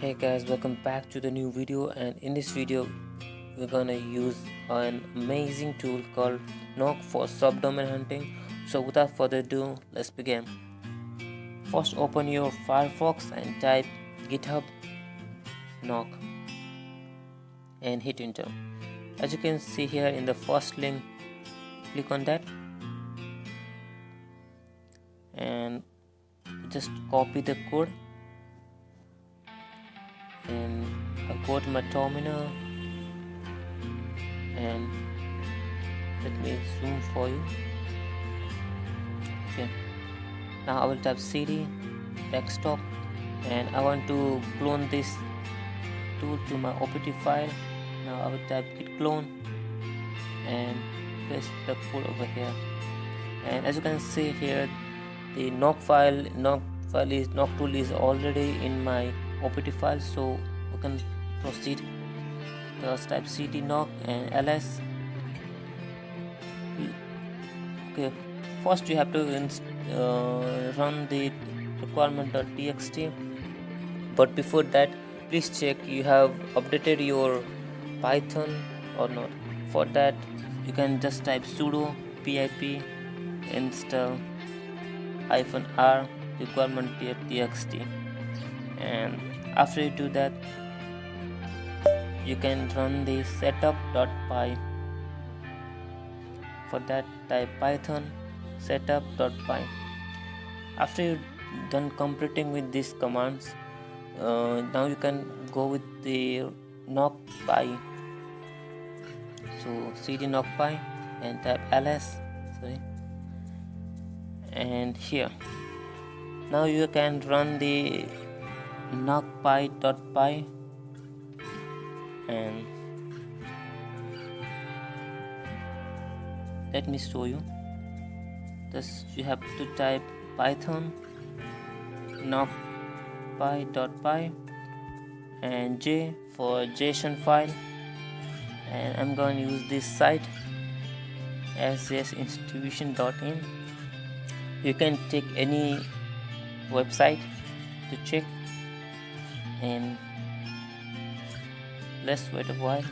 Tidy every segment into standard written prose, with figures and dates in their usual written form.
Hey guys, welcome back to the new video, and in this video we're gonna use an amazing tool called knock for subdomain hunting. So without further ado, let's begin. First open your Firefox and type github knock and hit enter. As you can see here in the first link, click on that and just copy the code, and I'll go to my terminal and let me zoom for you. Okay, now I will type cd desktop and I want to clone this tool to my opt file. Now I will type git clone and paste the code over here, and as you can see here, the knock tool is already in my opt file, so we can proceed. Just type cd knock and ls. Okay, first you have to run the requirement.txt, but before that please check you have updated your Python or not. For that you can just type sudo pip install -r requirement.txt, and after you do that you can run the setup.py. For that type python setup.py. After you done completing with these commands, now you can go with the knockpy. So cd knockpy and type ls, and here now you can run the knockpy.py, and let me show you. Thus you have to type python knockpy.py and j for JSON file, and I'm going to use this site as institution.in. You can take any website to check, and let's wait a while.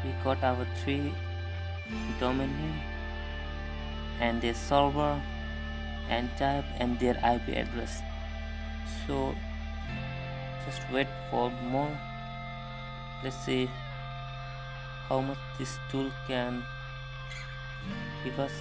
We got our 3 domain name and their server and type and their IP address. So just wait for more. Let's see how much this tool can give us.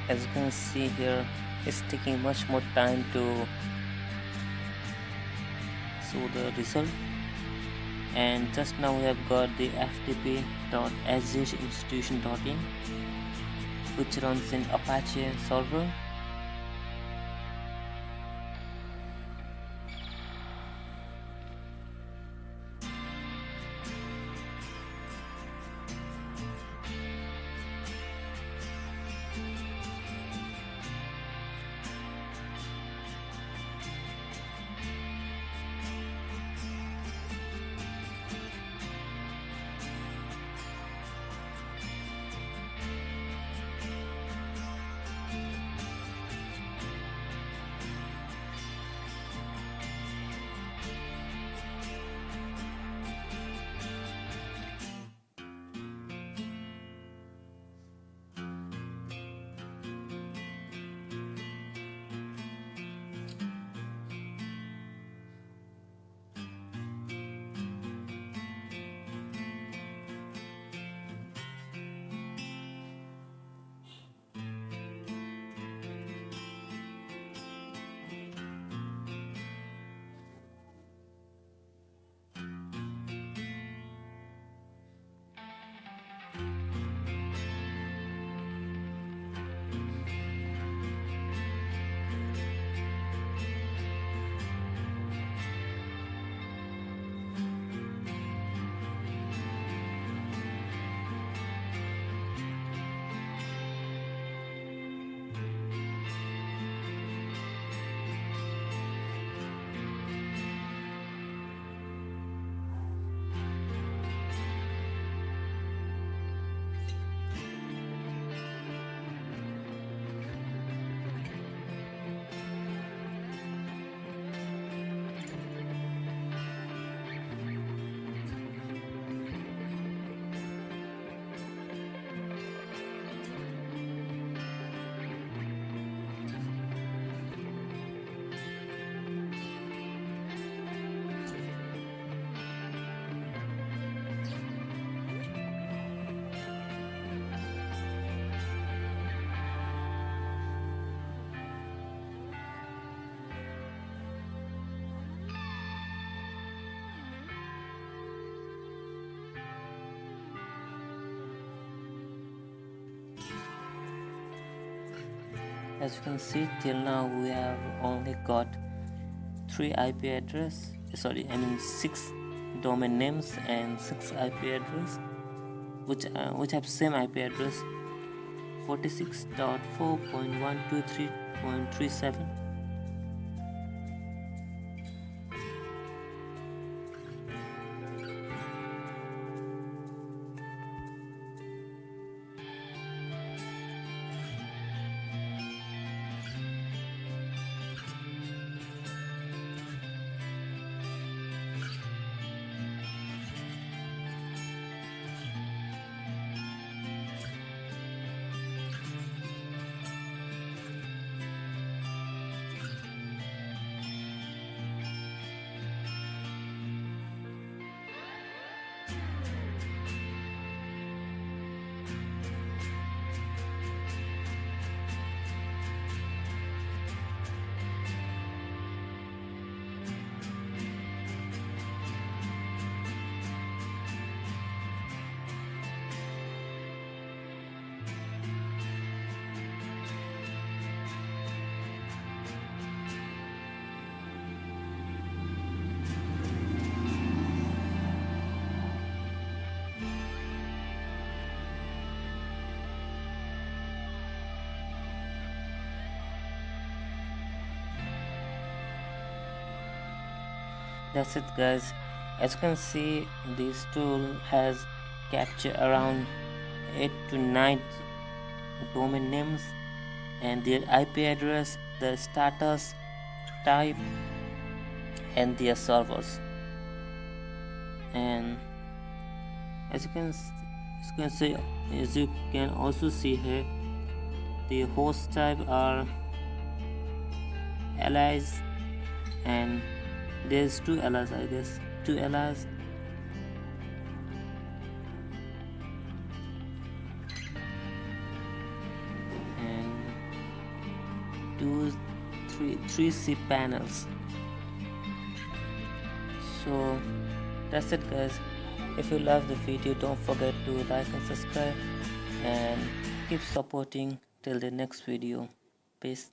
As you can see here, it's taking much more time to show the result, and just now we have got the ftp.institution.in, which runs in Apache server. As you can see, till now we have only got 6 domain names and 6 IP address, which have same IP address, 46.4.123.37. That's it, guys. As you can see, this tool has captured around 8 to 9 domain names and their IP address, their status, type, and their servers. And as you can also see here, the host type are allies, and there's 2 allies, I guess, 2 allies. And 3 C panels. So that's it, guys. If you love the video, don't forget to like and subscribe, and keep supporting till the next video. Peace.